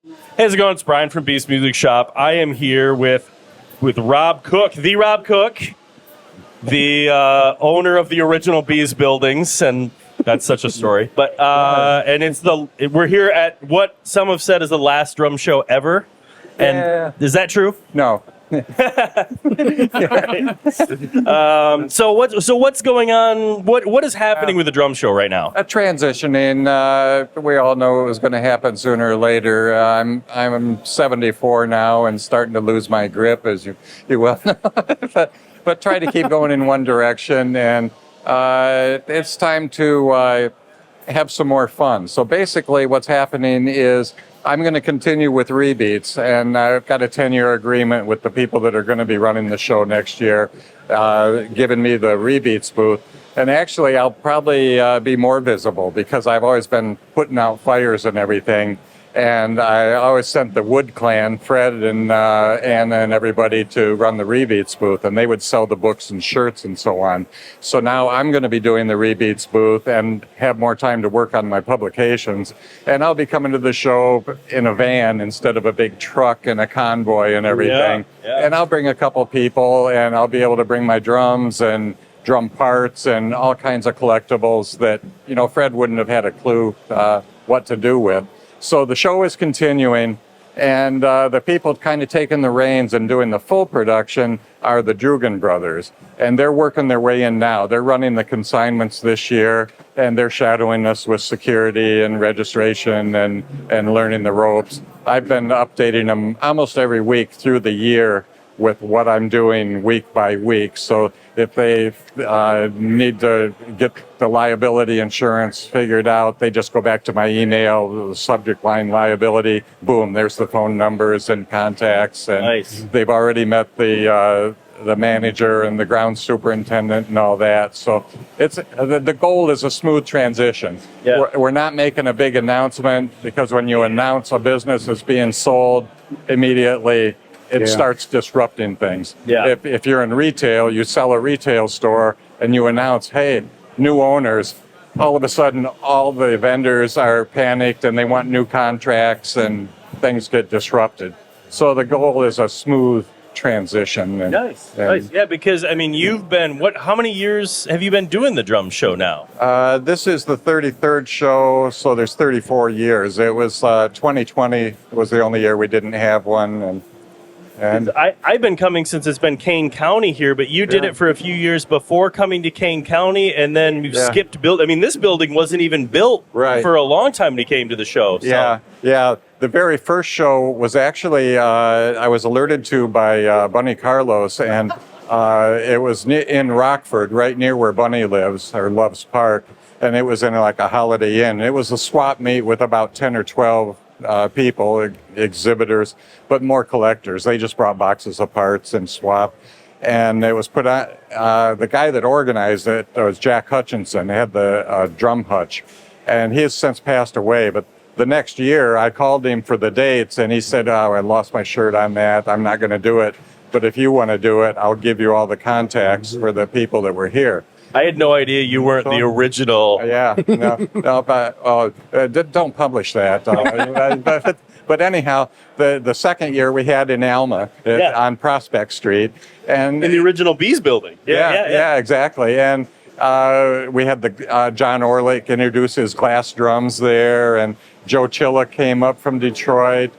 Hey, how's it going? It's Brian from Beast Music Shop. I am here with Rob Cook, the owner of the original Bees buildings, and that's such a story. But and we're here at what some have said is the last drum show ever. And is that true? No. So what's going on? What is happening with the drum show right now? A transitioning. We all know it was going to happen sooner or later. I'm 74 now and starting to lose my grip, as you well know. but try to keep going in one direction, and it's time to have some more fun. So basically, what's happening is I'm going to continue with Rebeats, and I've got a 10-year agreement with the people that are going to be running the show next year, giving me the Rebeats booth. And actually, I'll probably be more visible because I've always been putting out fires and everything. And I always sent the Wood Clan, Fred and Anna and everybody, to run the Rebeats booth, and they would sell the books and shirts and so on. So now I'm going to be doing the Rebeats booth and have more time to work on my publications. And I'll be coming to the show in a van instead of a big truck and a convoy and everything. Yeah. And I'll bring a couple people, and I'll be able to bring my drums and drum parts and all kinds of collectibles that, Fred wouldn't have had a clue what to do with. So the show is continuing, and the people kind of taking the reins and doing the full production are the Drugan brothers, and they're working their way in now. They're running the consignments this year, and they're shadowing us with security and registration and learning the ropes. I've been updating them almost every week through the year with what I'm doing week by week. So if they need to get the liability insurance figured out, they just go back to my email, the subject line liability, boom, there's the phone numbers and contacts. And Nice. They've already met the manager and the ground superintendent and all that. So it's the goal is a smooth transition. Yeah. We're not making a big announcement, because when you announce a business is being sold, immediately it starts disrupting things. Yeah. If you're in retail, you sell a retail store and you announce, hey, new owners, all of a sudden all the vendors are panicked and they want new contracts and things get disrupted. So the goal is a smooth transition. Nice. Yeah, because you've been how many years have you been doing the drum show now? This is the 33rd show, so there's 34 years. It was 2020 was the only year we didn't have one, and I've been coming since it's been Kane County here, but you did it for a few years before coming to Kane County, and then you skipped build. This building wasn't even built for a long time when you came to the show. So. Yeah. The very first show was actually I was alerted to by Bunny Carlos, and it was in Rockford, right near where Bunny lives, or Loves Park, and it was in like a Holiday Inn. It was a swap meet with about 10 or 12 people, exhibitors, but more collectors. They just brought boxes of parts and swap. And it was put on, the guy that organized it was Jack Hutchinson. He had the drum hutch, and he has since passed away. But the next year I called him for the dates, and he said, oh, I lost my shirt on that. I'm not going to do it. But if you want to do it, I'll give you all the contacts for the people that were here. I had no idea you weren't the original. Don't publish that. But anyhow, the second year we had in Alma on Prospect Street, and in the original Bees building. Yeah, exactly. And we had the John Orlick introduce his glass drums there, and Joe Chilla came up from Detroit.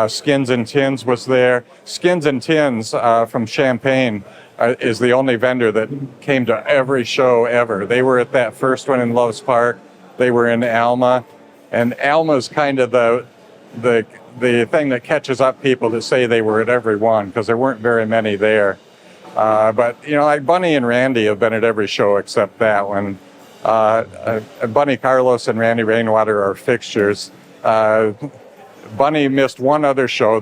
Skins and Tins was there. Skins and Tins from Champaign is the only vendor that came to every show ever. They were at that first one in Loves Park. They were in Alma, and Alma's kind of the thing that catches up people that say they were at every one, because there weren't very many there. But like Bunny and Randy have been at every show except that one. Bunny Carlos and Randy Rainwater are fixtures. Bunny missed one other show.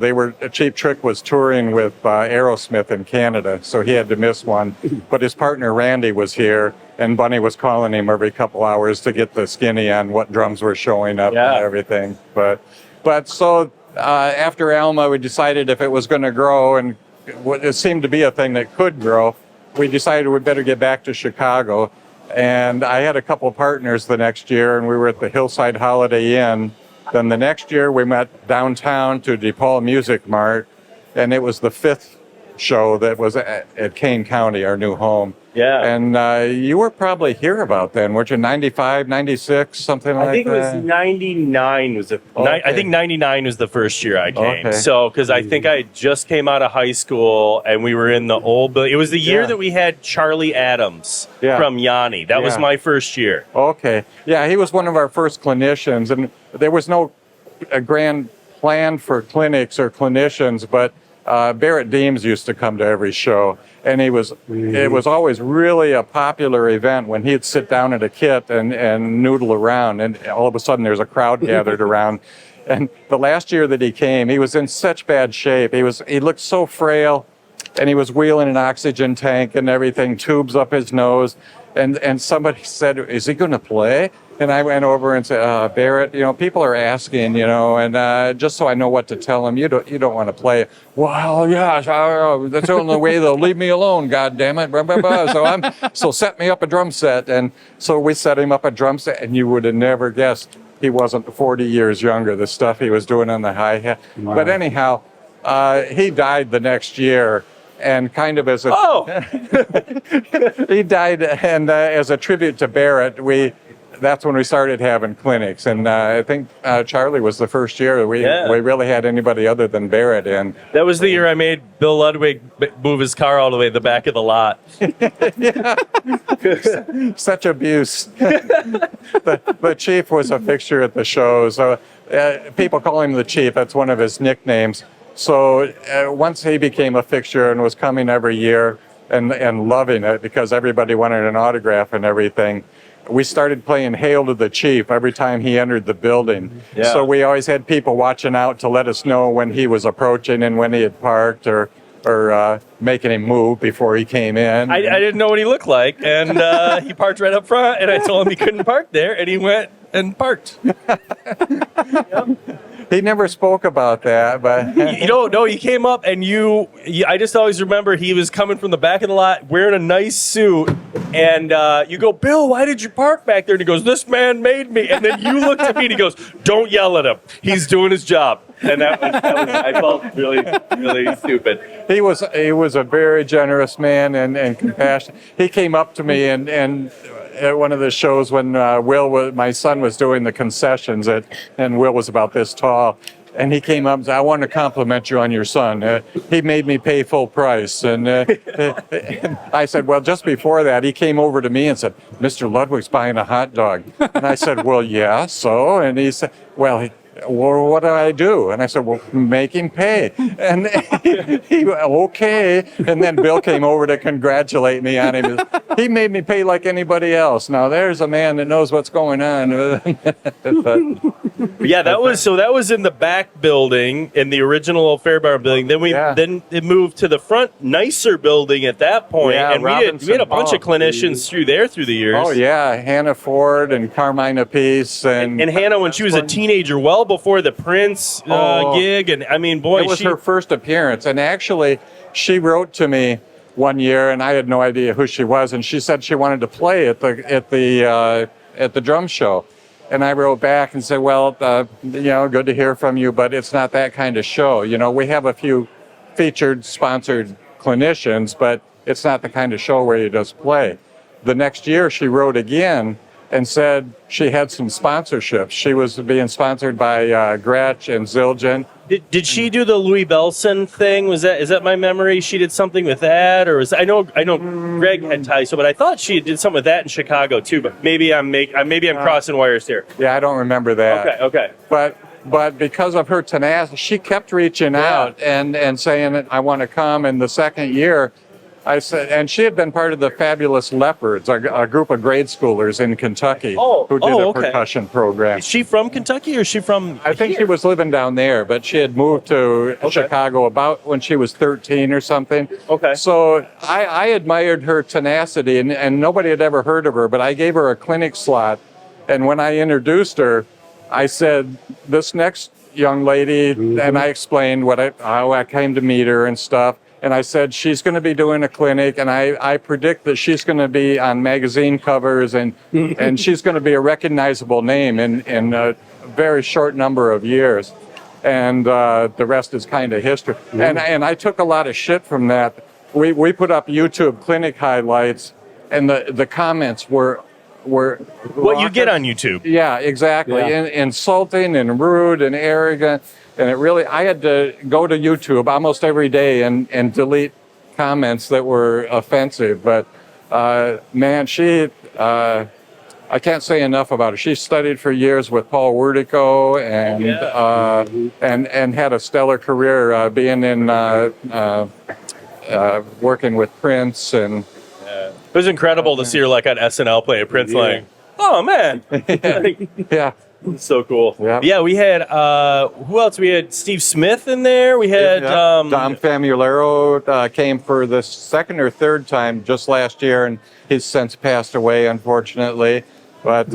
Cheap Trick was touring with Aerosmith in Canada, so he had to miss one. But his partner Randy was here, and Bunny was calling him every couple hours to get the skinny on what drums were showing up and everything. But so after Alma, we decided if it was going to grow, and it seemed to be a thing that could grow, we decided we better get back to Chicago. And I had a couple of partners the next year, and we were at the Hillside Holiday Inn Then the next year we met downtown to DePaul Music Mart, and it was the 5th show that was at Kane County, our new home. Yeah. And you were probably here about then, weren't you? 95, 96, something like that? I think it was 99 was the, Okay. I think 99 was the first year I came. Okay. So, because I think I just came out of high school and we were in the old building. It was the year Yeah. that we had Charlie Adams Yeah. from Yanni. That was Yeah. my first year. Okay. Yeah, he was one of our first clinicians, and there was no a grand plan for clinics or clinicians, but Barrett Deems used to come to every show, and it was always really a popular event when he'd sit down at a kit and noodle around, and all of a sudden there's a crowd gathered around. And the last year that he came, he was in such bad shape. He looked so frail, and he was wheeling an oxygen tank and everything, tubes up his nose. And somebody said, "Is he going to play?" And I went over and said, "Barrett, people are asking, and just so I know what to tell them, you don't want to play." "Well, yeah, that's the only way they'll leave me alone. God damn it!" Blah, blah, blah. So set me up a drum set, and so we set him up a drum set, and you would have never guessed he wasn't 40 years younger. The stuff he was doing on the hi-hat. Wow. But anyhow, he died the next year. And kind of as a he died, and as a tribute to Barrett, that's when we started having clinics. And I think Charlie was the first year we really had anybody other than Barrett in. That was the year I made Bill Ludwig move his car all the way to the back of the lot. Such abuse. The Chief was a fixture at the shows. People call him the Chief. That's one of his nicknames. So once he became a fixture and was coming every year and loving it because everybody wanted an autograph and everything, we started playing Hail to the Chief every time he entered the building. Yeah. So we always had people watching out to let us know when he was approaching and when he had parked or making him move before he came in. I didn't know what he looked like, and he parked right up front, and I told him he couldn't park there, and he went and parked. Yep. He never spoke about that, but no, he came up and I just always remember he was coming from the back of the lot wearing a nice suit, and you go, "Bill, why did you park back there?" And he goes, "This man made me." And then you looked at me and he goes, "Don't yell at him. He's doing his job." And that was I felt really, really stupid. He was a very generous man and compassionate. He came up to me and at one of the shows when my son was doing the concessions, and Will was about this tall, and he came up and said, "I want to compliment you on your son. He made me pay full price." And I said, "Well, just before that, he came over to me and said, 'Mr. Ludwig's buying a hot dog.'" And I said, "Well, yeah, so?" And he said, "Well, what do I do?" And I said, "Well, make him pay." And he went, "Okay." And then Bill came over to congratulate me on him. He made me pay like anybody else. Now there's a man that knows what's going on. Yeah, that was in the back building in the original Fair Bar building. Then it moved to the front, nicer building at that point. Yeah, and we had a bunch of clinicians through the years. Oh yeah, Hannah Ford and Carmina Peace and Hannah when she was a teenager, well before the Prince gig, and I mean, boy, it was her first appearance. And actually, she wrote to me one year, and I had no idea who she was, and she said she wanted to play at the drum show. And I wrote back and said, "Well, good to hear from you, but it's not that kind of show. We have a few featured, sponsored clinicians, but it's not the kind of show where you just play." The next year, she wrote again and said she had some sponsorships. She was being sponsored by Gretsch and Zildjian. Did she do the Louis Belson thing? Is that my memory? She did something with that, or I know Greg had ties, but I thought she did something with that in Chicago too. But maybe I'm crossing wires here. Yeah, I don't remember that. Okay. But because of her tenacity, she kept reaching out and saying, "I want to come." And the second year, I said, and she had been part of the Fabulous Leopards, a group of grade schoolers in Kentucky who did a percussion program. Is she from Kentucky or is she from I think she was living down there, but she had moved to Chicago about when she was 13 or something. Okay. So I admired her tenacity, and nobody had ever heard of her, but I gave her a clinic slot. And when I introduced her, I said, "This next young lady," and I explained how I came to meet her and stuff. And I said, "She's going to be doing a clinic, and I predict that she's going to be on magazine covers, and she's going to be a recognizable name in very short number of years. And the rest is kind of history. And I took a lot of shit from that. We put up YouTube clinic highlights, and the comments were What you get on YouTube. Yeah, exactly. Yeah. Insulting and rude and arrogant. And I had to go to YouTube almost every day and delete comments that were offensive. But man, I can't say enough about her. She studied for years with Paul Werdico and had a stellar career being in working with Prince and. It was incredible to see her like on SNL play a Prince like, oh man. Yeah. So cool. Yeah. We had who else? We had Steve Smith in there. We had Dom Famularo came for the second or third time just last year, and he's since passed away, unfortunately. But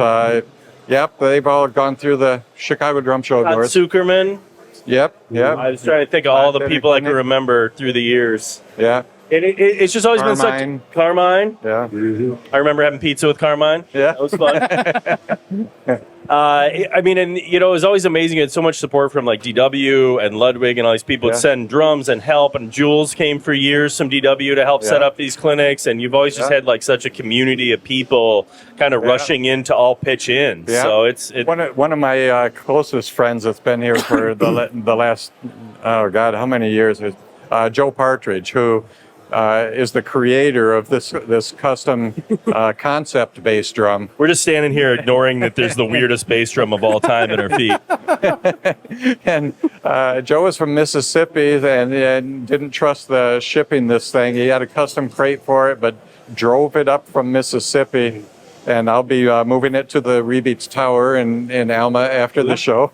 they've all gone through the Chicago Drum Show Todd doors. Zuckerman. Yep. I was trying to think of all the people I can remember through the years. Yeah. And it's just always been Carmine. such Carmine. Yeah. I remember having pizza with Carmine. Yeah. That was fun. I mean, and it was always amazing. You had so much support from like DW and Ludwig and all these people that send drums and help. And Jules came for years from DW to help set up these clinics. And you've always just had like such a community of people kind of rushing in to all pitch in. Yeah. So it's one of my closest friends that's been here for the last how many years is Joe Partridge, who is the creator of this custom concept bass drum. We're just standing here ignoring that there's the weirdest bass drum of all time at our feet. And Joe is from Mississippi and didn't trust the shipping this thing. He had a custom crate for it, but drove it up from Mississippi. And I'll be moving it to the Rebeats Tower in Alma after the show.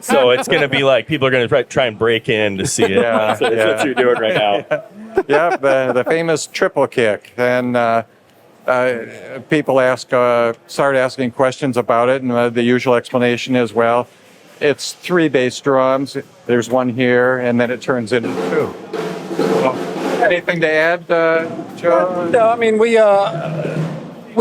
So it's going to be like people are going to try and break in to see it. Yeah, So that's what you're doing right now. Yeah, the famous triple kick. And people start asking questions about it, and the usual explanation is, well, it's 3 bass drums. There's one here, and then it turns into 2. Well, anything to add, Joe? No, I mean, we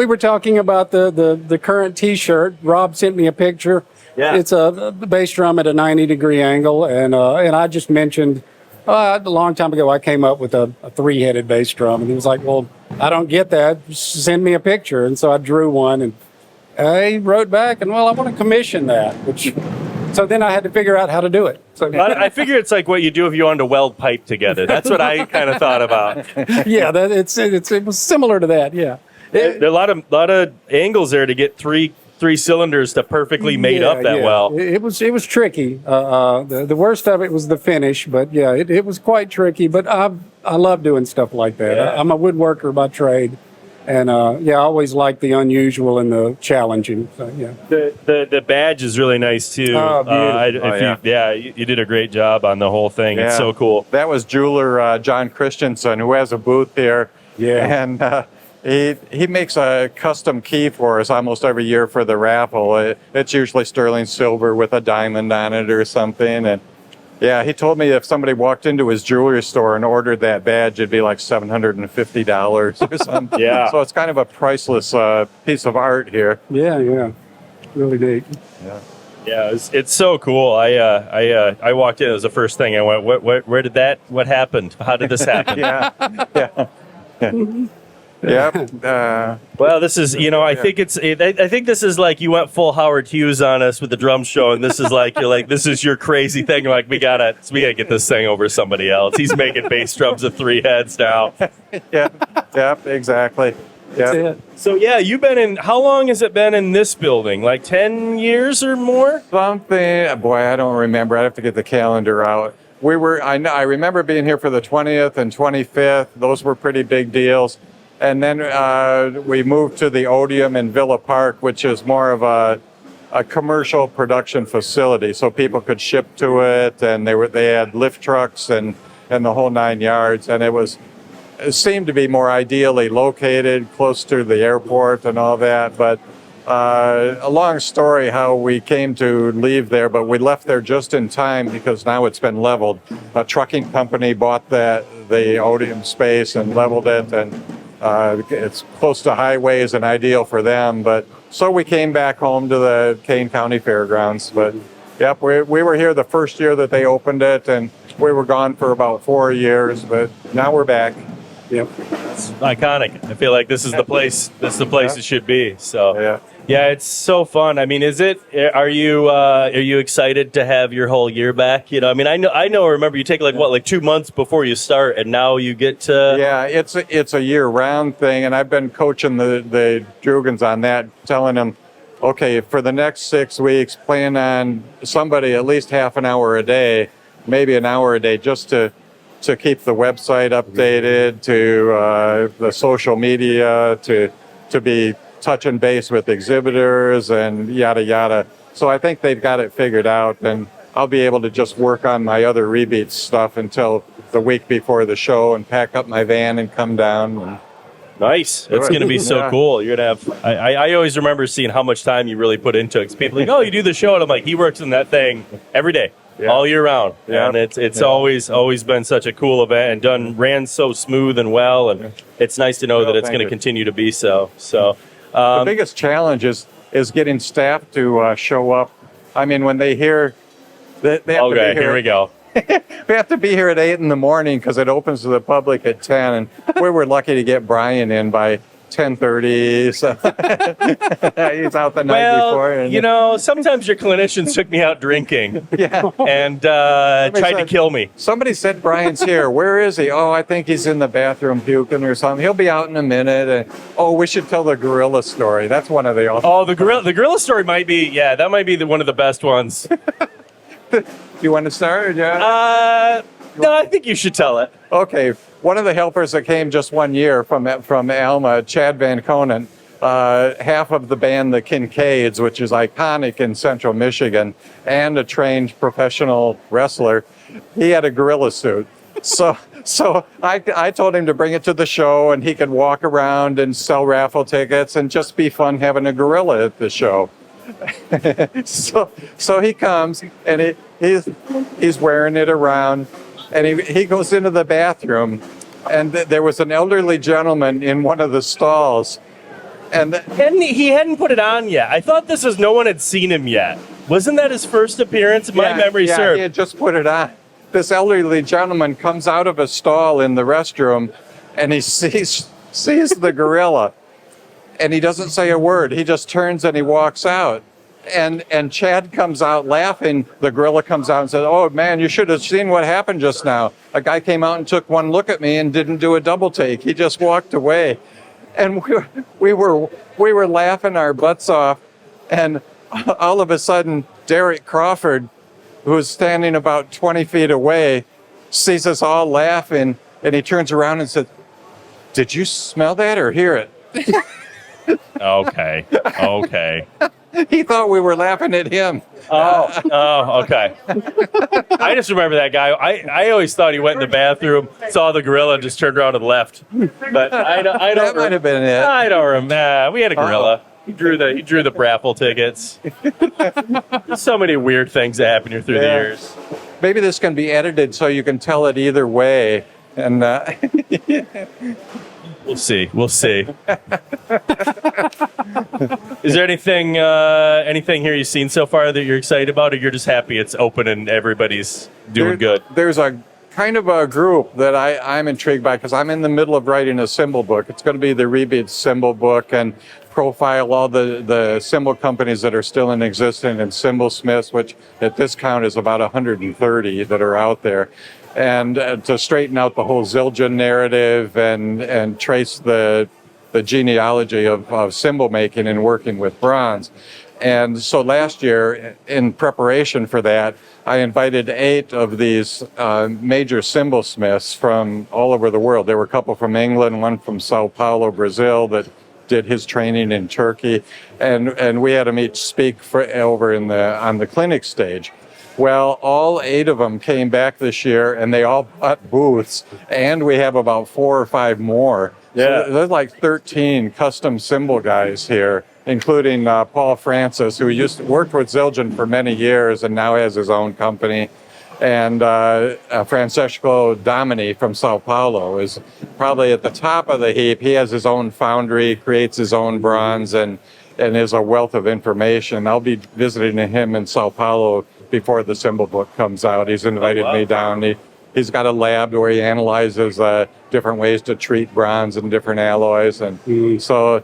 were talking about the current T-shirt. Rob sent me a picture. Yeah. It's a bass drum at a 90-degree angle, and I just mentioned a long time ago I came up with a 3-headed bass drum, and he was like, "Well, I don't get that. Just send me a picture." And so I drew one, and he wrote back, and well, I want to commission that. So then I had to figure out how to do it. So I figure it's like what you do if you wanted to weld pipe together. That's what I kind of thought about. yeah, it was similar to that. Yeah. There are a lot of angles there to get three cylinders to perfectly mate up that well. It was tricky. The worst of it was the finish, but yeah, it was quite tricky. But I love doing stuff like that. Yeah. I'm a woodworker by trade, and I always like the unusual and the challenging. So, yeah. The badge is really nice too. Oh, beautiful. You did a great job on the whole thing. It's Yeah. so cool. That was jeweler John Christensen, who has a booth here. Yeah. And he makes a custom key for us almost every year for the raffle. It's usually sterling silver with a diamond on it or something. And yeah, he told me if somebody walked into his jewelry store and ordered that badge, it'd be like $750 or something. Yeah. So it's kind of a priceless piece of art here. Yeah. Really neat. Yeah, it's so cool. I walked in. It was the first thing I went. Where did that? What happened? How did this happen? Yeah. Yep. Well, this is, I think I think this is like you went full Howard Hughes on us with the drum show, and this is like this is your crazy thing. Like we gotta get this thing over to somebody else. He's making bass drums with 3 heads now. Yep. Exactly. That's Yep. it. So yeah, you've been in. How long has it been in this building? Like 10 years or more? Something. Boy, I don't remember. I'd have to get the calendar out. I remember being here for the 20th and 25th. Those were pretty big deals. And then we moved to the Odeum in Villa Park, which is more of a commercial production facility, so people could ship to it, and they had lift trucks and the whole 9 yards, and it seemed to be more ideally located, close to the airport and all that. But a long story how we came to leave there, but we left there just in time because now it's been leveled. A trucking company bought the Odeum space and leveled it, and it's close to highways and ideal for them, but so we came back home to the Kane County Fairgrounds. But yep, we were here the first year that they opened it, and we were gone for about 4 years, but now we're back. Yep. Iconic. I feel like this is the place. This is the place it should be. So Yeah. yeah, it's so fun. I mean, is it? Are you excited to have your whole year back? You know, I mean, I know. Remember, you take like 2 months before you start, and now you get to. Yeah, it's a year-round thing, and I've been coaching the Drugans on that, telling them, okay, for the next 6 weeks, plan on somebody at least half an hour a day, maybe an hour a day, just to keep the website updated, to the social media, to be touching base with exhibitors and yada yada. So I think they've got it figured out, and I'll be able to just work on my other Rebeats stuff until the week before the show and pack up my van and come down. And Nice. It's going to be so Yeah. cool. You're going to have. I always remember seeing how much time you really put into it. 'Cause people are like, oh, you do the show, and I'm like, he works in that thing every day. Yeah. All year round, Yeah. and it's Yeah. always been such a cool event and ran so smooth and well, and it's nice to know Well, that it's thank going to you. continue to be so. So, The biggest challenge is getting staff to show up. I mean, when they hear that they have to okay, be here we go. We have to be here at 8 in the morning because it opens to the public at 10, and we were lucky to get Brian in by 10:30. So he's out the night before. And, you know, sometimes your clinicians took me out drinking yeah. and tried to said- kill me. Somebody said Brian's here. Where is he? Oh, I think he's in the bathroom puking or something. He'll be out in a minute. And, oh, we should tell the gorilla story. That's one of the. Oh, the gorilla story might be, yeah, that might be one of the best ones. Do you want to start? Yeah. No, I think you should tell it. Okay, one of the helpers that came just 1 year from Alma, Chad Van Conen, half of the band, the Kincaids, which is iconic in Central Michigan, and a trained professional wrestler, he had a gorilla suit. So I told him to bring it to the show, and he could walk around and sell raffle tickets and just be fun having a gorilla at the show. so he comes, and he's wearing it around. And he goes into the bathroom, and there was an elderly gentleman in one of the stalls. And He hadn't put it on yet. I thought this was no one had seen him yet. Wasn't that his first appearance? My memory yeah, served. he had just put it on. This elderly gentleman comes out of a stall in the restroom, and he sees the gorilla, and he doesn't say a word. He just turns and he walks out. And Chad comes out laughing. The gorilla comes out and says, "Oh man, you should have seen what happened just now. A guy came out and took one look at me and didn't do a double take. He just walked away." And we were laughing our butts off. And all of a sudden, Derek Crawford, who's standing about 20 feet away, sees us all laughing, and he turns around and says, "Did you smell that or hear it?" Okay. He thought we were laughing at him. Oh, okay. I just remember that guy. I always thought he went in the bathroom, saw the gorilla, and just turned around and left. But I don't. That might have been it. I don't remember. We had a gorilla. He drew the raffle tickets. There's so many weird things that happen here through the Yeah. years. Maybe this can be edited so you can tell it either way. And We'll see. Is there anything here you've seen so far that you're excited about, or you're just happy it's open and everybody's doing good? There's a kind of a group that I'm intrigued by because I'm in the middle of writing a cymbal book. It's going to be the Rebeats cymbal book and profile all the cymbal companies that are still in existence and cymbal smiths, which at this count is about 130 that are out there. And to straighten out the whole Zildjian narrative and trace the genealogy of cymbal making and working with bronze. And so last year, in preparation for that, I invited 8 of these major cymbal smiths from all over the world. There were a couple from England, one from Sao Paulo, Brazil, that did his training in Turkey, and we had them each speak over on the clinic stage. Well, all 8 of them came back this year, and they all bought booths, and we have about 4 or 5 more. Yeah. So there's like 13 custom cymbal guys here, including Paul Francis, who worked with Zildjian for many years and now has his own company. And Francesco Domini from Sao Paulo is probably at the top of the heap. He has his own foundry, creates his own bronze, and and is a wealth of information. I'll be visiting him in Sao Paulo before the Cymbal book comes out. He's invited me down. He's got a lab where he analyzes different ways to treat bronze and different alloys. And so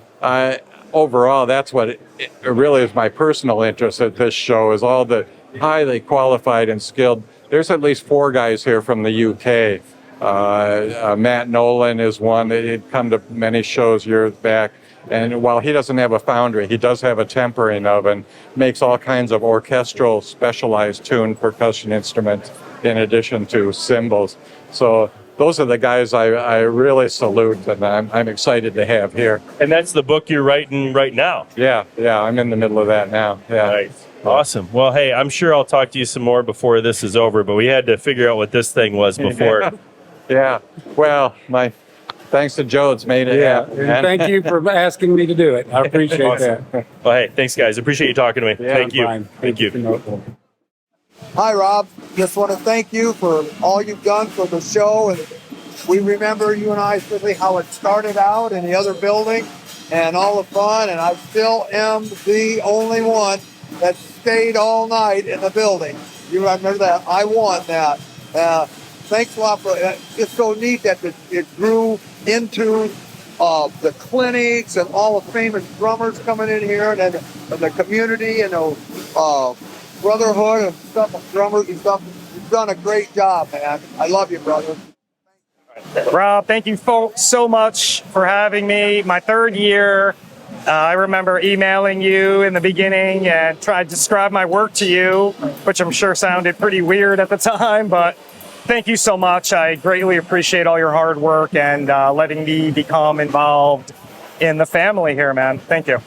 overall, that's what it really is my personal interest at this show, is all the highly qualified and skilled. There's at least 4 guys here from the UK. Matt Nolan is one. He'd come to many shows years back. And while he doesn't have a foundry, he does have a tempering oven, makes all kinds of orchestral, specialized tuned percussion instruments in addition to cymbals. So those are the guys I really salute, and I'm excited to have here. And that's the book you're writing right now. Yeah, I'm in the middle of that now. Yeah. Nice. Awesome. Well, hey, I'm sure I'll talk to you some more before this is over, but we had to figure out what this thing was before. Yeah. Well, my thanks to Joe, it's made it happen. And thank you for asking me to do it. I appreciate that. Well, hey, thanks, guys. Appreciate you talking to me. Yeah, Thank you. Fine. Thank you. Hi, Rob. Just want to thank you for all you've done for the show. And we remember you and I, especially how it started out in the other building and all the fun. And I still am the only one that stayed all night in the building. You remember that? I won that. Thanks a lot for it. It's so neat that it grew into the clinics and all the famous drummers coming in here, and then the community and the brotherhood and stuff of drummers and stuff. You've done a great job, man. I love you, brother. Rob, thank you so much for having me. My 3rd year. I remember emailing you in the beginning and tried to describe my work to you, which I'm sure sounded pretty weird at the time, but thank you so much. I greatly appreciate all your hard work and letting me become involved in the family here, man. Thank you.